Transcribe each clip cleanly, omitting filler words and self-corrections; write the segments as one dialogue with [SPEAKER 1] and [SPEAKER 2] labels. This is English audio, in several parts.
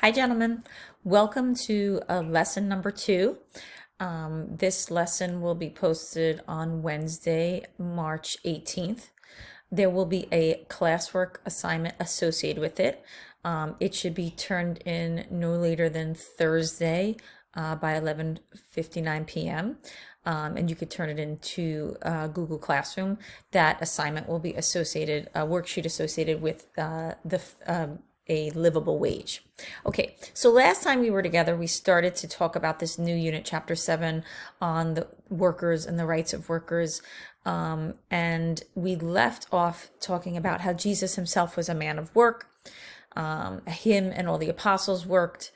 [SPEAKER 1] Hi, gentlemen. Welcome to lesson number 2. This lesson will be posted on Wednesday, March 18th. There will be a classwork assignment associated with it. It should be turned in no later than Thursday by 11:59 p.m. And you could turn it into Google Classroom. That assignment will be associated, a worksheet associated with a livable wage. Okay, so last time we were together, we started to talk about this new unit, chapter 7, on the workers and the rights of workers. And we left off talking about how Jesus himself was a man of work. Him and all the apostles worked.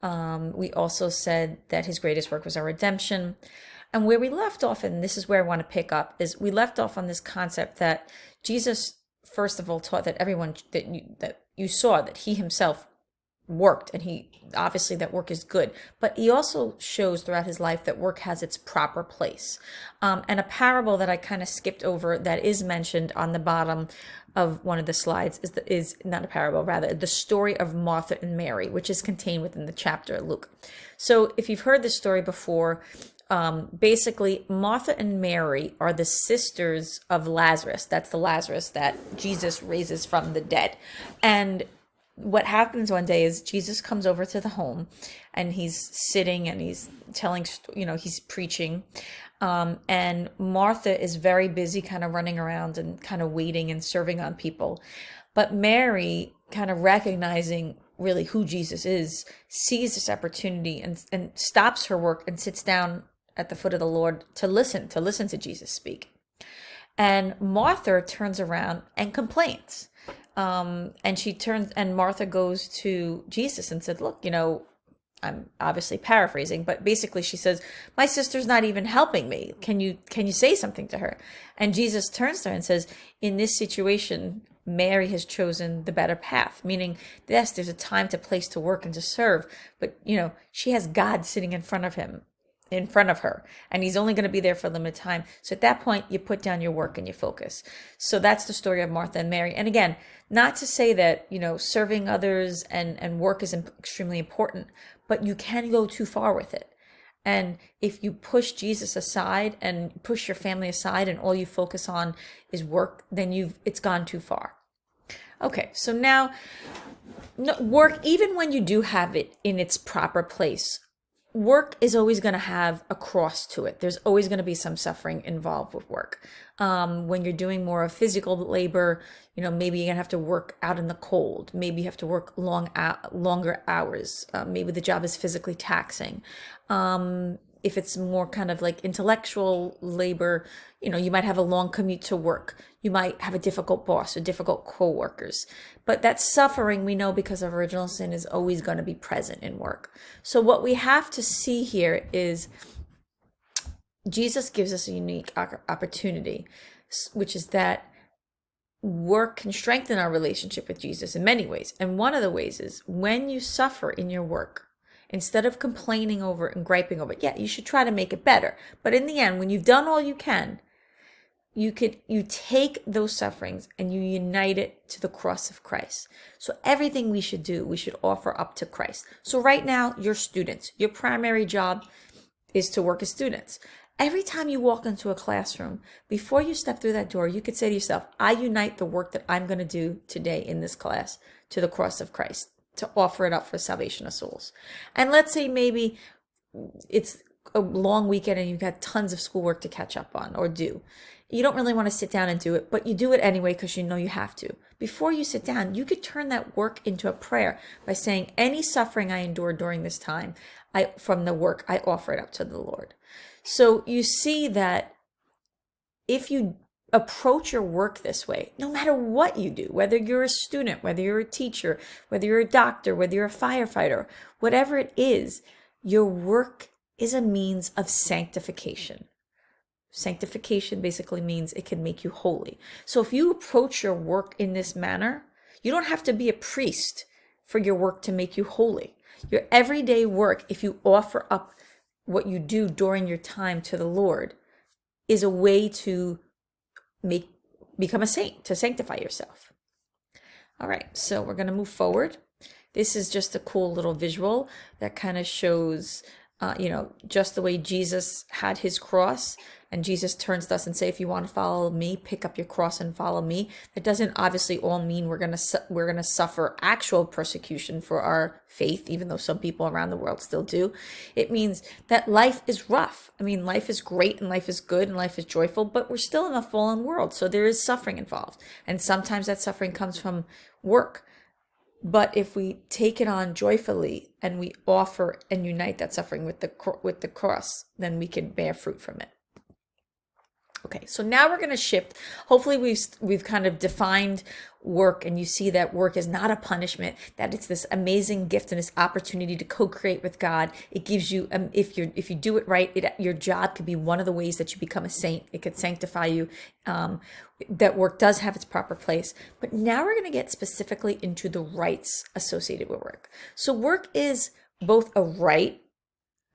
[SPEAKER 1] We also said that his greatest work was our redemption. And where we left off, and this is where I want to pick up, is we left off on this concept that Jesus, first of all, taught that everyone that you saw that he himself worked, and he obviously that work is good, but he also shows throughout his life that work has its proper place. And a parable that I kind of skipped over that is mentioned on the bottom of one of the slides is not a parable, rather the story of Martha and Mary, which is contained within the chapter of Luke. So if you've heard this story before, basically Martha and Mary are the sisters of Lazarus. That's the Lazarus that Jesus raises from the dead. And what happens one day is Jesus comes over to the home, and he's sitting and he's telling, he's preaching. And Martha is very busy kind of running around and kind of waiting and serving on people. But Mary, kind of recognizing really who Jesus is, sees this opportunity and stops her work and sits down at the foot of the Lord to listen to Jesus speak. And Martha turns around and complains. And Martha goes to Jesus and said, look, I'm obviously paraphrasing, but basically she says, my sister's not even helping me. Can you say something to her? And Jesus turns to her and says, in this situation, Mary has chosen the better path, meaning, yes, there's a time, to place, to work and to serve, but she has God sitting in front of her, and he's only going to be there for a limited time. So at that point, you put down your work and you focus. So that's the story of Martha and Mary. And again, not to say that serving others and work is extremely important, but you can go too far with it. And if you push Jesus aside and push your family aside and all you focus on is work, then it's gone too far. Okay, so now work, even when you do have it in its proper place, work is always going to have a cross to it. There's always going to be some suffering involved with work. When you're doing more of physical labor, maybe you're going to have to work out in the cold. Maybe you have to work longer hours. Maybe the job is physically taxing. If it's more kind of like intellectual labor, you might have a long commute to work. You might have a difficult boss or difficult co-workers. But that suffering, we know, because of original sin, is always going to be present in work. So what we have to see here is Jesus gives us a unique opportunity, which is that work can strengthen our relationship with Jesus in many ways. And one of the ways is when you suffer in your work, instead of complaining over it and griping over it, yeah, you should try to make it better. But in the end, when you've done all you can, you take those sufferings and you unite it to the cross of Christ. So everything we should do, we should offer up to Christ. So right now, you're students. Your primary job is to work as students. Every time you walk into a classroom, before you step through that door, you could say to yourself, I unite the work that I'm going to do today in this class to the cross of Christ, to offer it up for salvation of souls. And let's say maybe it's a long weekend and you've got tons of schoolwork to catch up on or do. You don't really want to sit down and do it, but you do it anyway because you know you have to. Before you sit down, you could turn that work into a prayer by saying, any suffering I endure during this time, from the work, I offer it up to the Lord. So you see that if you approach your work this way, no matter what you do, whether you're a student, whether you're a teacher, whether you're a doctor, whether you're a firefighter, whatever it is, your work is a means of sanctification. Sanctification basically means it can make you holy. So if you approach your work in this manner, you don't have to be a priest for your work to make you holy. Your everyday work, if you offer up what you do during your time to the Lord, is a way to become a saint, to sanctify yourself. All right, so we're going to move forward. This is just a cool little visual that kind of shows, just the way Jesus had his cross, and Jesus turns to us and say, if you want to follow me, pick up your cross and follow me. That doesn't obviously all mean we're gonna suffer actual persecution for our faith, even though some people around the world still do. It means that life is rough. I mean, life is great and life is good and life is joyful, but we're still in a fallen world, so there is suffering involved, and sometimes that suffering comes from work. But if we take it on joyfully and we offer and unite that suffering with the cross, then we can bear fruit from it. Okay, so now we're going to shift. Hopefully we've kind of defined work, and you see that work is not a punishment, that it's this amazing gift and this opportunity to co-create with God. It gives you, if you do it right, your job could be one of the ways that you become a saint. It could sanctify you. That work does have its proper place. But now we're going to get specifically into the rights associated with work. So work is both a right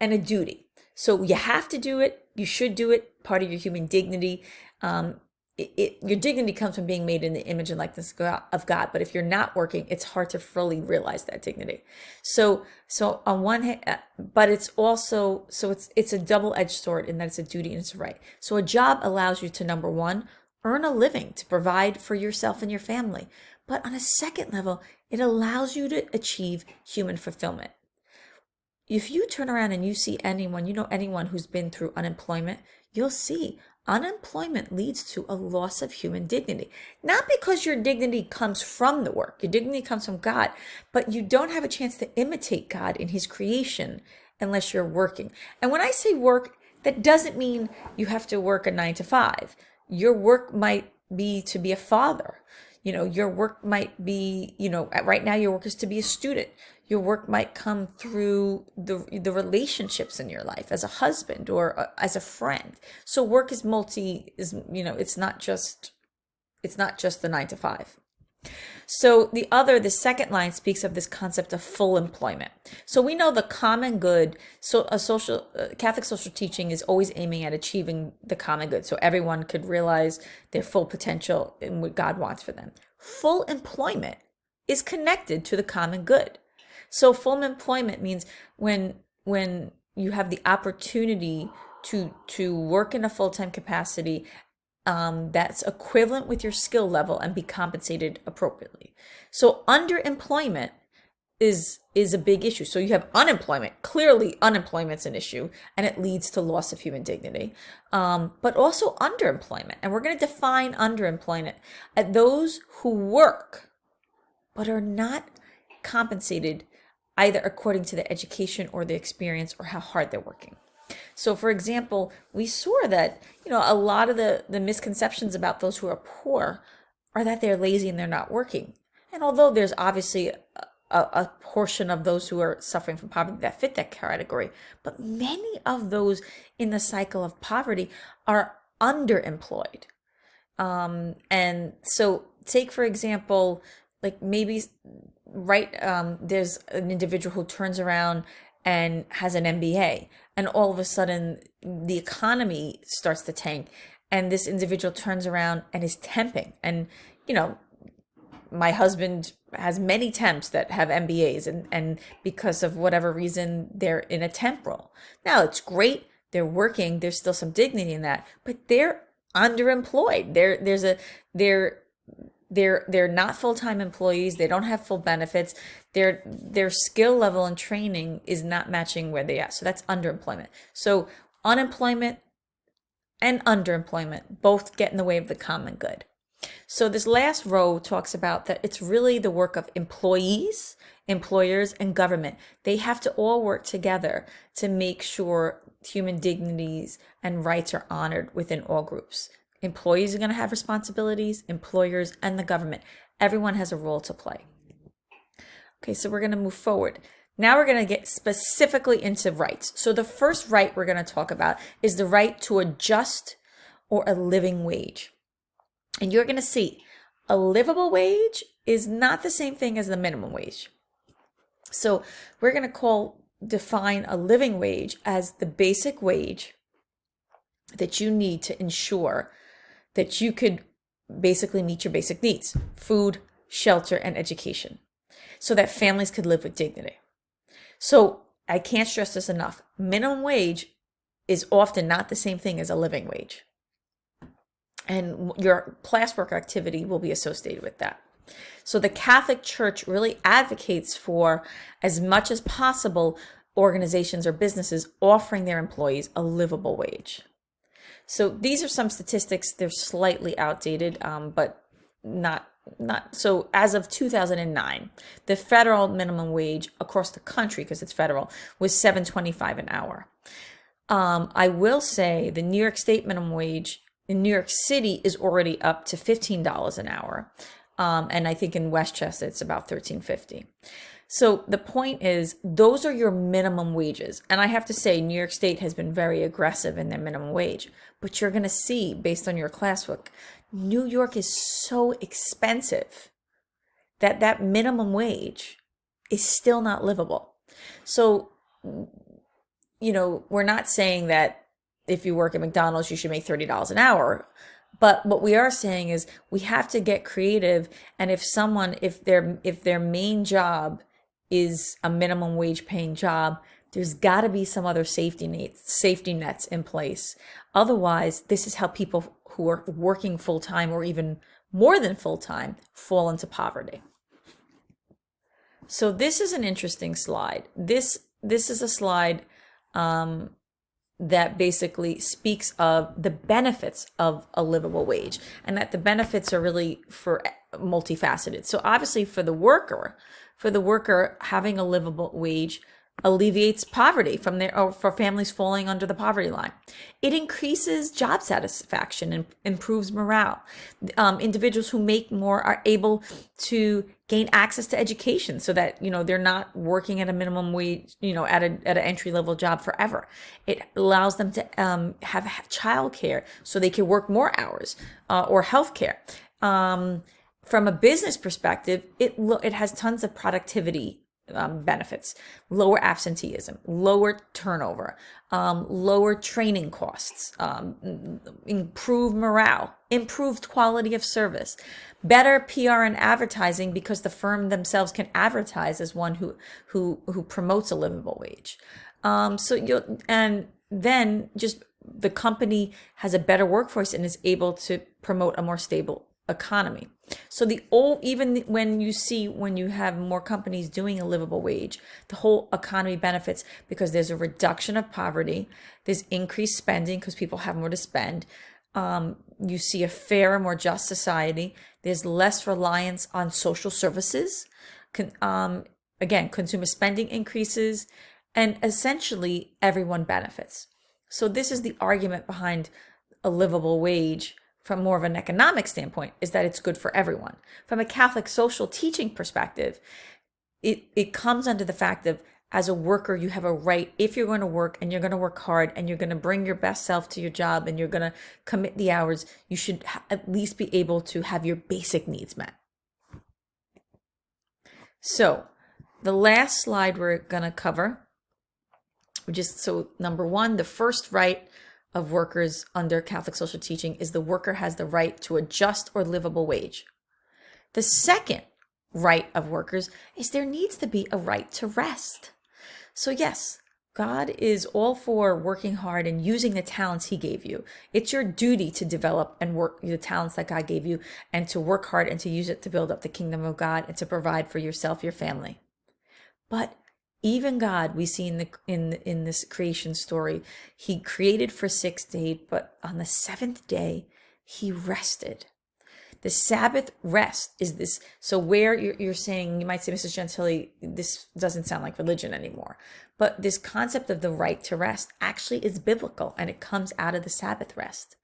[SPEAKER 1] and a duty. So you have to do it. You should do it. Part of your human dignity. Your dignity comes from being made in the image and likeness of God. But if you're not working, it's hard to fully realize that dignity. So on one hand, but it's also, it's a double-edged sword in that it's a duty and it's a right. So a job allows you to, number one, earn a living to provide for yourself and your family. But on a second level, it allows you to achieve human fulfillment. If you turn around and you see anyone who's been through unemployment, you'll see unemployment leads to a loss of human dignity. Not because your dignity comes from the work, your dignity comes from God, but you don't have a chance to imitate God in his creation unless you're working. And when I say work, that doesn't mean you have to work a 9 to 5. Your work might be to be a father. Your work might be, right now your work is to be a student. Your work might come through the relationships in your life as a husband or as a friend. So work is it's not just the 9 to 5. So the second line speaks of this concept of full employment. So we know the common good. So Catholic social teaching is always aiming at achieving the common good, so everyone could realize their full potential in what God wants for them. Full employment is connected to the common good. So full employment means when you have the opportunity to work in a full-time capacity that's equivalent with your skill level and be compensated appropriately. So underemployment is a big issue. So you have unemployment. Clearly, unemployment's an issue, and it leads to loss of human dignity. But also underemployment, and we're going to define underemployment as those who work but are not compensated either according to the education or the experience or how hard they're working. So, for example, we saw that, a lot of the misconceptions about those who are poor are that they're lazy and they're not working. And although there's obviously a portion of those who are suffering from poverty that fit that category, but many of those in the cycle of poverty are underemployed. And so take, for example, like maybe, there's an individual who turns around and has an MBA, and all of a sudden the economy starts to tank, and this individual turns around and is temping. And my husband has many temps that have MBAs, and because of whatever reason they're in a temp role. Now it's great, they're working, there's still some dignity in that, but they're underemployed. They're not full-time employees. They don't have full benefits. Their skill level and training is not matching where they are. So that's underemployment. So unemployment and underemployment both get in the way of the common good. So this last row talks about that it's really the work of employees, employers, and government. They have to all work together to make sure human dignities and rights are honored within all groups. Employees are going to have responsibilities, employers, and the government. Everyone has a role to play. Okay, so we're going to move forward. Now we're going to get specifically into rights. So the first right we're going to talk about is the right to a just or a living wage. And you're going to see a livable wage is not the same thing as the minimum wage. So we're going to define a living wage as the basic wage that you need to ensure that you could basically meet your basic needs: food, shelter, and education. so that families could live with dignity. So I can't stress this enough. Minimum wage is often not the same thing as a living wage. And your classwork activity will be associated with that. So the Catholic Church really advocates for, as much as possible, organizations or businesses offering their employees a livable wage. So these are some statistics. They're slightly outdated, but not so. As of 2009, the federal minimum wage across the country, because it's federal, was $7.25 an hour. I will say the New York State minimum wage in New York City is already up to $15 an hour. And I think in Westchester, it's about $13.50. So the point is, those are your minimum wages. And I have to say, New York State has been very aggressive in their minimum wage. But you're going to see, based on your classwork, New York is so expensive that that minimum wage is still not livable. So, we're not saying that if you work at McDonald's, you should make $30 an hour. But what we are saying is we have to get creative. And if their main job is a minimum wage paying job, there's got to be some other safety nets in place. Otherwise, this is how people who are working full time or even more than full time fall into poverty. So this is an interesting slide. This is a slide that basically speaks of the benefits of a livable wage, and that the benefits are really for multifaceted. So obviously for the worker, having a livable wage alleviates poverty for families falling under the poverty line. It increases job satisfaction and improves morale. Individuals who make more are able to gain access to education, so that they're not working at a minimum wage, at an entry level job forever. It allows them to have childcare, so they can work more hours, or healthcare. From a business perspective, it has tons of productivity benefits: lower absenteeism, lower turnover, lower training costs, improved morale, improved quality of service, better PR and advertising, because the firm themselves can advertise as one who promotes a livable wage. And then just the company has a better workforce and is able to promote a more stable economy. So even when you have more companies doing a livable wage, the whole economy benefits, because there's a reduction of poverty, there's increased spending because people have more to spend. You see a fairer, more just society. There's less reliance on social services. Again, consumer spending increases, and essentially everyone benefits. So this is the argument behind a livable wage. From more of an economic standpoint, is that it's good for everyone. From a Catholic social teaching perspective, it comes under the fact of, as a worker, you have a right, if you're going to work and you're going to work hard and you're going to bring your best self to your job and you're going to commit the hours, you should at least be able to have your basic needs met. So the last slide we're going to cover, number one, the first right of workers under Catholic social teaching is the worker has the right to a just or livable wage. The second right of workers is there needs to be a right to rest. So yes, God is all for working hard and using the talents he gave you. It's your duty to develop and work the talents that God gave you, and to work hard and to use it to build up the kingdom of God and to provide for yourself, your family. But even God, we see in this creation story, he created for 6 days, but on the seventh day, he rested. The Sabbath rest is this. So where you're saying, you might say, Mrs. Gentili, this doesn't sound like religion anymore. But this concept of the right to rest actually is biblical, and it comes out of the Sabbath rest.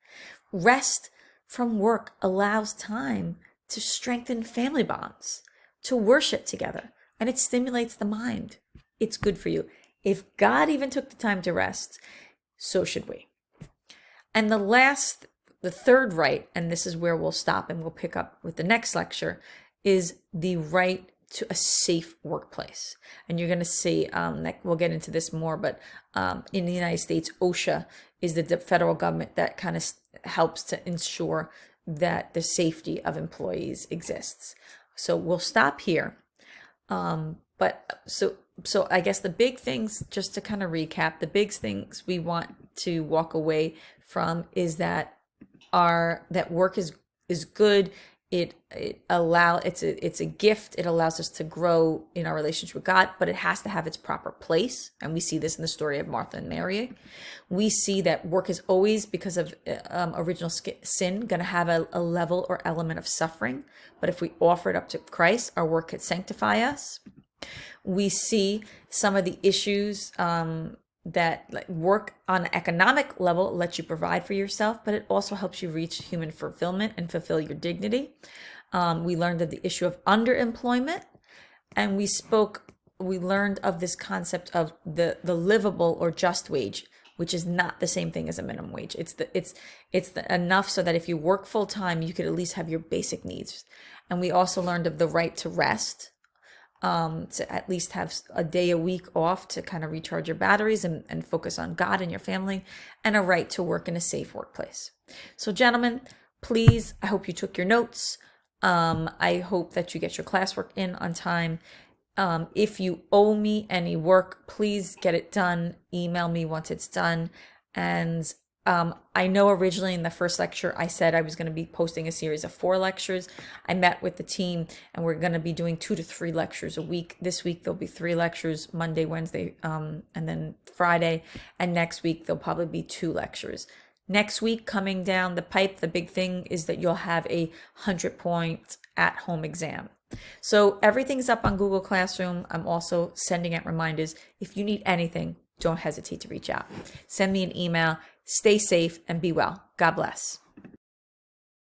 [SPEAKER 1] Rest from work allows time to strengthen family bonds, to worship together, and it stimulates the mind. It's good for you. If God even took the time to rest, so should we. And the third right, and this is where we'll stop and we'll pick up with the next lecture, is the right to a safe workplace. And you're going to see, we'll get into this more, but in the United States, OSHA is the federal government that kind of helps to ensure that the safety of employees exists. So we'll stop here. But so I guess the big things, just to kind of recap, the big things we want to walk away from is that that work is good. It's a gift. It allows us to grow in our relationship with God, but it has to have its proper place. And we see this in the story of Martha and Mary. We see that work is always, because of original sin, going to have a level or element of suffering. But if we offer it up to Christ, our work could sanctify us. We see some of the issues that, like, work on an economic level lets you provide for yourself, but it also helps you reach human fulfillment and fulfill your dignity. We learned of the issue of underemployment, and we learned of this concept of the livable or just wage, which is not the same thing as a minimum wage. It's enough so that if you work full time, you could at least have your basic needs. And we also learned of the right to rest, to at least have a day a week off to kind of recharge your batteries and focus on God and your family, and a right to work in a safe workplace. So, gentlemen, please, I hope you took your notes. I hope that you get your classwork in on time. If you owe me any work, please get it done. Email me once it's done. And I know originally in the first lecture, I said I was going to be posting a series of 4 lectures. I met with the team, and we're going to be doing 2 to 3 lectures a week. This week, there'll be 3 lectures, Monday, Wednesday, and then Friday. And next week, there'll probably be 2 lectures. Next week, coming down the pipe, the big thing is that you'll have a 100-point at-home exam. So everything's up on Google Classroom. I'm also sending out reminders. If you need anything, don't hesitate to reach out. Send me an email. Stay safe and be well. God bless.